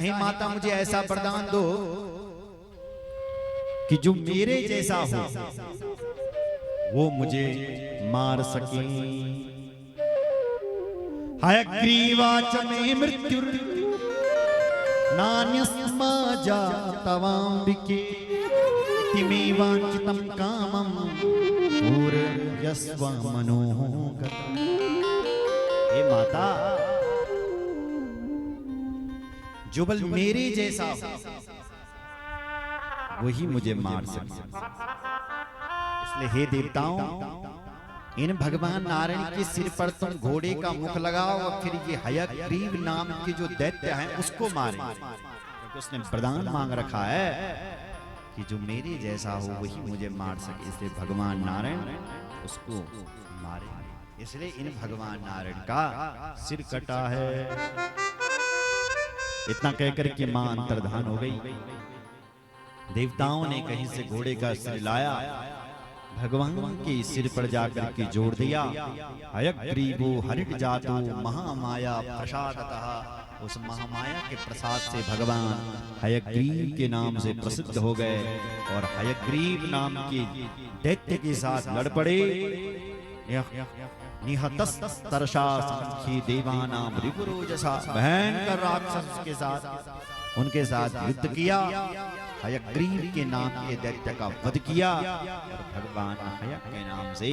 हे माता मुझे ऐसा वरदान दो कि जो मेरे जैसा हो वो मुझे मार सके। हयग्रीवाच मे मृत्युर नान्यस्मा जातवाम्बिके इति मे वाञ्छितं कामं पूरयस्व मनोगतम्। हे माता जो बल मेरे जैसा हो वही मुझे मार सके। इसलिए हे देवताओं, इन भगवान नारायण के सिर पर तुम घोड़े का मुख लगाओ और फिर ये हयग्रीव नाम के जो दैत्य हैं उसको मारें, क्योंकि उसने वरदान मांग रखा है कि जो मेरे जैसा हो वही मुझे मार सके। इसलिए भगवान नारायण उसको मारे। इसलिए इन भगवान नारायण का सिर कटा है। इतना कहकर के मां अंतर्धान हो गई। देवताओं ने कहीं से घोड़े का सिर लाया, भगवान के सिर पर जाकर के जोड़ दिया। हयग्रीवो हरिट जातो महामाया प्रसादतः। उस महामाया के प्रसाद से भगवान हयग्रीव के नाम से प्रसिद्ध हो गए और हयग्रीव नाम के दैत्य के साथ लड़ पड़े। निहतस्तरसा संख्ये देवानां रिपुरोजसा। भयंकर राक्षस के साथ उनके साथ युद्ध किया, हयग्रीव के नाम के दैत्य का वध किया और भगवान हयग्रीव के नाम से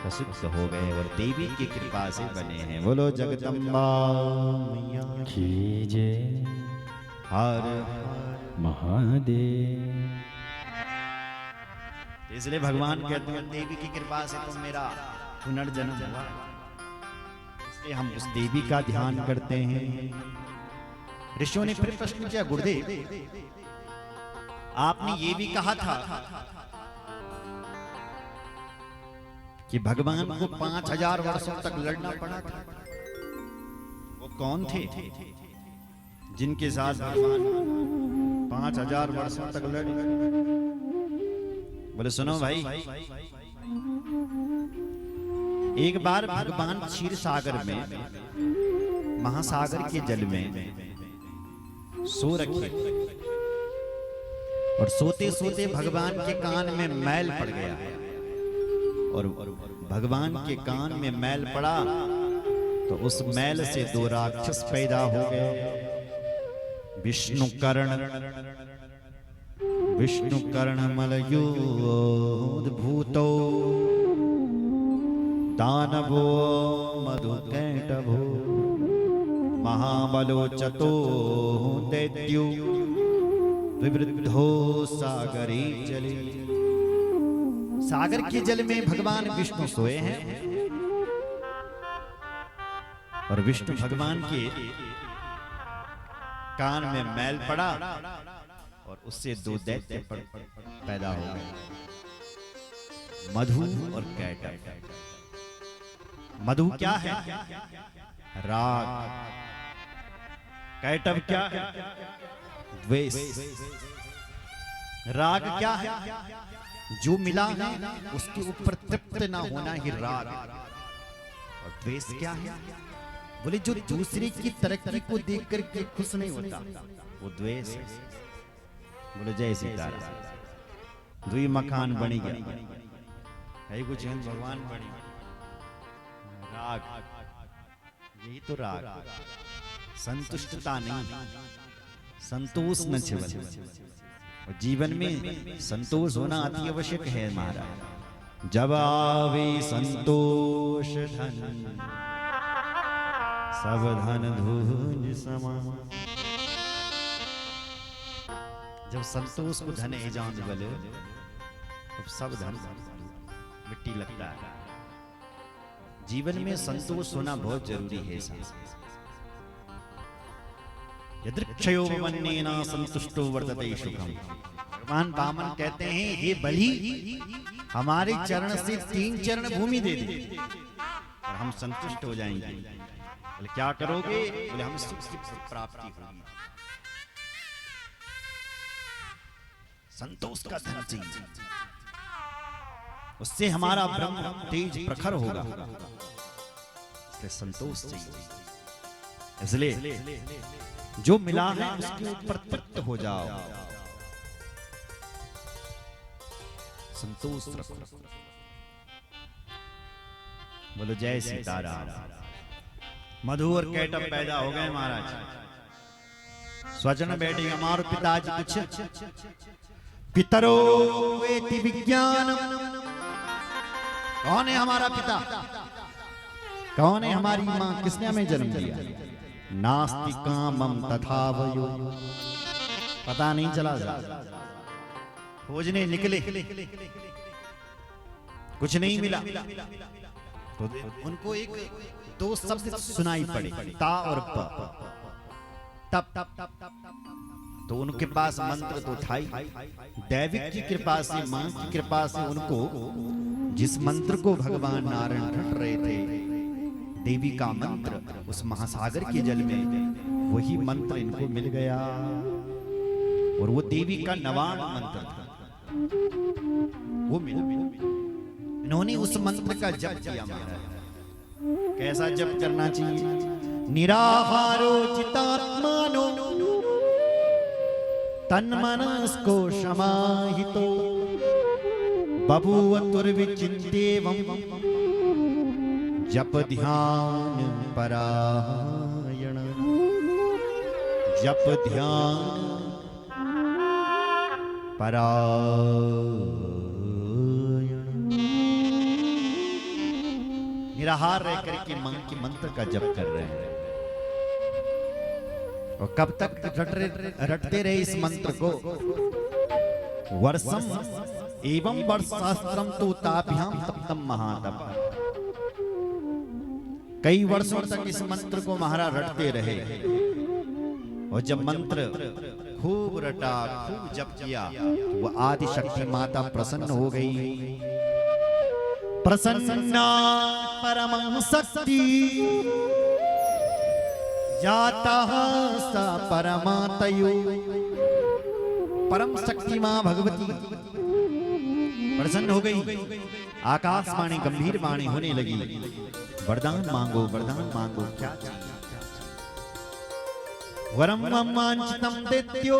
प्रसिद्ध हो गए और देवी की कृपा से बने हैं। बोलो जगदम्बा मैया की जय। हर महादेव। इसलिए भगवान कहते हैं देवी की कृपा से तुम मेरा पुनर्जन्म हुआ। इसलिए हम उस देवी का ध्यान करते हैं। ऋषियों ने फिर प्रश्न किया, गुरुदेव आपने ये भी कहा था कि भगवान को 5000 वर्षों तक लड़ना पड़ा था। वो कौन थे जिनके साथ भगवान 5000 वर्षों तक लड़े? बोले सुनो भाई, एक बार भगवान क्षीर सागर में, महासागर के जल में सो रखे और सोते सोते भगवान के कान में मैल पड़ गया और भगवान के कान में मैल पड़ा तो उस मैल से 2 राक्षस पैदा हो गए। विष्णु कर्ण मलयोद्भूतो दानवो मधुकैटभो महाबलो चतो दैत्यो विवृद्धो सागरे जले। सागर के जल में भगवान विष्णु सोए हैं और विष्णु भगवान के कान में मैल पड़ा और उससे 2 दैत्य पैदा हो गए, मधु और कैटभ। मधु क्या है? राग। कैटभ क्या है? द्वेष। राग क्या है? जो मिला है उसके ऊपर तृप्त ना होना ही राग। और द्वेष क्या है? बोले जो दूसरे की तरक्की को देख करके खुश नहीं होता वो द्वेष है। बोले जय सीताराम। 2 मकान बनी गया है कुछ भगवान बनी। राग, यही तो राग। संतुष्टता नहीं, संतोष न छिवल। और जीवन में संतोष होना अति आवश्यक है महाराज। जब आवे संतोष धन सब धन धूल समान। जब संतोष को धन है जान बोले तब सब धन मिट्टी लगता है। जीवन में संतोष होना बहुत जरूरी है। यदृक्षयो मन्येन संतुष्टो वर्तते सुखम। भगवान वामन कहते हैं हे बलि, हमारे चरण से 3 चरण भूमि दे दे और हम संतुष्ट हो जाएंगे। बोले क्या करोगे? बोले हम सुख की प्राप्ति होगी। संतोष का धन चाहिए, उससे हमारा ब्रह्म तेज प्रखर होगा। इसलिए संतोष चाहिए। इसलिए जो मिला है उसके ऊपर तृप्त हो जाओ, संतोष रखो। बोलो जय सीताराम। मधु और कैटअप पैदा हो गए महाराज। स्वजन बैठे हमारे पिताजी कुछ पितरो वेति विज्ञान। कौन है हमारा पिता, कौन है हमारी मां, किसने हमें जन्म दिया? नास्ति कामम तथा वयो। पता नहीं चला, खोजने निकले कुछ नहीं मिला, तो उनको एक दो शब्द सुनाई पड़े, ता और प। तप तो उनके पास मंत्र तो था ही, दैविक की कृपा से, मां की कृपा से उनको जिस मंत्र को भगवान नारायण रट रहे थे, देवी का मंत्र, उस महासागर के जल में वही मंत्र इनको मिल गया। और वो देवी का नवाण मंत्र था, वो मिला। इन्होंने उस मंत्र का जप किया महाराज। कैसा जप करना चाहिए? निराहारो चितात्मानो तन्मनस्को समाहितो बभूव तुर्विचिन्तेवं जप ध्यान परायण। जप ध्यान परायण। निराहार रह करके मां के मंत्र का जप कर रहे हैं। और कब तक रटते रहे इस मंत्र को? वर्षम एवं वर्षास्त्रम तो ताभ्याम तप्तम महातप। कई वर्षों तक इस मंत्र को महाराज रटते रहे। और जब मंत्र खूब रटा, खूब जप किया, वो आदि शक्ति माता प्रसन्न हो गई। प्रसन्ना परमं शक्ति जाता सा परमातयो। परम शक्ति मां भगवती प्रसन्न हो गई। आकाशवाणी गंभीर वाणी होने लगी। वरदान मांगो, वरदान मांगो, क्या चाहिए? वरम वांछितम दैत्यो।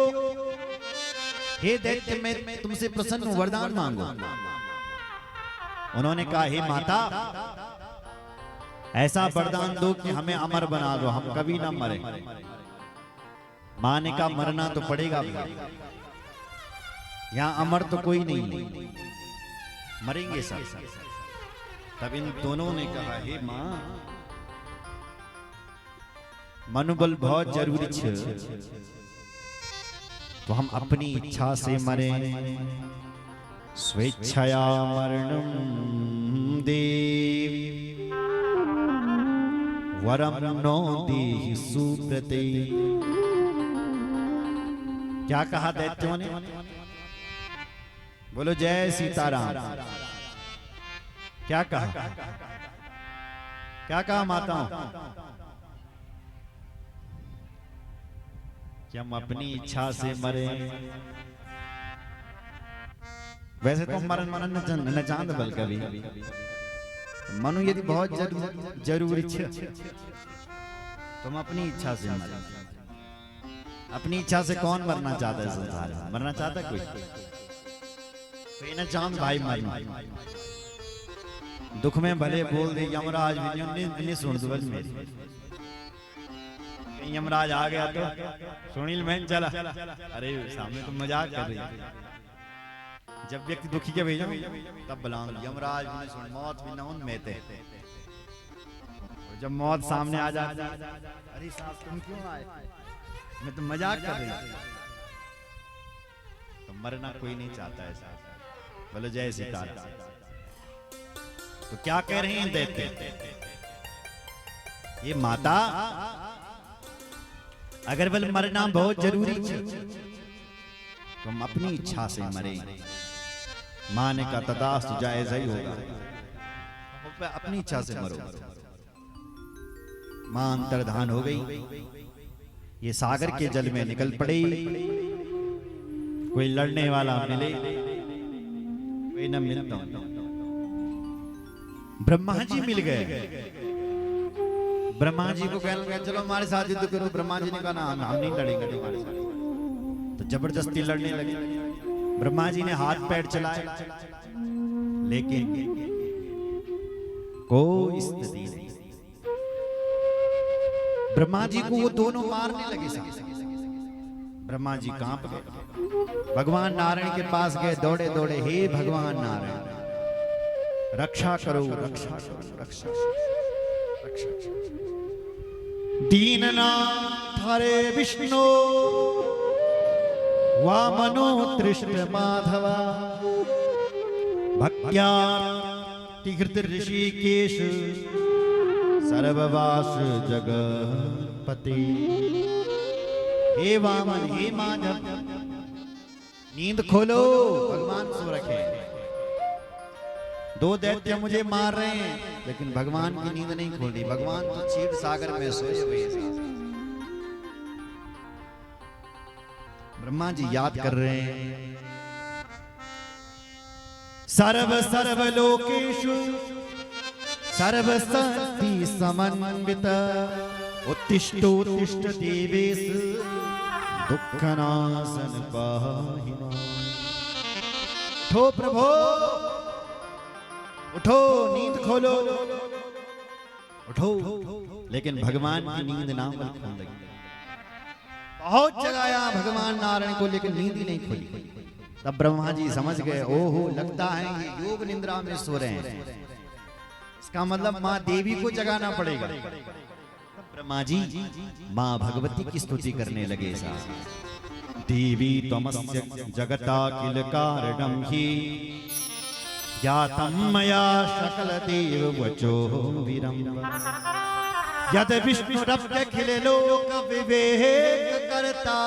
हे दैत्य, मैं तुमसे प्रसन्न हूं, वरदान मांगो। उन्होंने कहा, हे माता, ऐसा वरदान दो कि हमें अमर बना दो, हम कभी ना मरे। मां ने कहा, मरना तो पड़ेगा, यहां अमर तो कोई नहीं, मरेंगे सब। तब इन दोनों ने कहा, हे मां, मनोबल बहुत जरूरी है, तो हम अपनी इच्छा से मरे। स्वेच्छया मरणं देवी वरम नो देहि सुप्रते। क्या कहा दैत्यों ने? बोलो जय सीताराम। क्या कहा? क्या कहा माताओं? कि हम अपनी इच्छा से मरे। वैसे तो मरण न चांद बल कभी मनु यदि बहुत जरूरी है, तुम अपनी इच्छा से मरे। अपनी इच्छा से कौन मरना चाहता है संसार में? मरना चाहता कोई? कोई न चांद भाई मरना। दुख में भले बोल दे यमराज भी सुन दो मेरी। यमराज आ गया तो सुनील बहन चला, अरे सामने तो मजाक कर रही है। जब व्यक्ति दुखी के भेजा तब बुलाऊं, यमराज भी सुन, मौत भी न उन में थे। जब मौत सामने आ जाती, अरे साहब तुम क्यों आए? मैं तो मजाक कर रही हूं। तो मरना कोई नहीं चाहता है साहब। बोलो जय सीताराम। तो क्या कह रहे हैं दैत्य? ये माता, अगर बल मरना बहुत जरूरी है तो हम अपनी इच्छा से मरे। मां ने कहा, तथास्तु, जायज ही होगा, अपनी इच्छा से मरो। मां अंतर्धान हो गई। ये सागर के जल में निकल पड़ी। कोई लड़ने वाला मिले, कोई न मिलता। ब्रह्मा जी मिल गए। ब्रह्मा जी को कहने लगे चलो हमारे साथ युद्ध करो। ब्रह्मा जी ने कहा ना हम नहीं लड़ेंगे तुम्हारे साथ। तो जबरदस्ती लड़ने लगे। ब्रह्मा जी ने हाथ पैर चलाए, लेकिन कोई स्थिति नहीं। ब्रह्मा जी को वो दोनों मारने लगे साथ। ब्रह्मा जी कांप गए, भगवान नारायण के पास गए, दौड़े दौड़े, हे भगवान नारायण रक्षा करो, रक्षा करो, रक्षा करो। दीननाथ हरे विष्णु वामनो तृष्ण माधवा भक्त्या तीर्थ ऋषिकेश सर्ववास जगपति। हे वामन, हे माधव, नींद खोलो, भगवान सो रखे। दो दैत्य मुझे मार रहे हैं, लेकिन भगवान की नींद नहीं खोल रही। भगवान तो क्षीर सागर में सोए हुए हैं। ब्रह्मा जी याद कर रहे हैं, सर्व सर्व लोकेषु सर्वशक्ति समन्वित उत्तिष्ठोत्तिष्ठ देवेश दुःखनाशन पाहि मां। उठो प्रभो, उठो, नींद खोलो, उठो। लेकिन भगवान की नींद ना खोल लगी। बहुत जगाया भगवान नारायण को, लेकिन नींद ही नहीं खोली। तब ब्रह्मा जी समझ गए, ओहो लगता है ये योग निद्रा में सो रहे हैं। इसका मतलब माँ देवी को जगाना पड़ेगा। ब्रह्मा जी माँ भगवती की स्तुति करने लगे साहब। देवी त्वमस्य जगता किल कारणं हि ज्ञातं मया सकल देव वचो विरम। यद विष्णुरप्यखिल लोक विवेक करता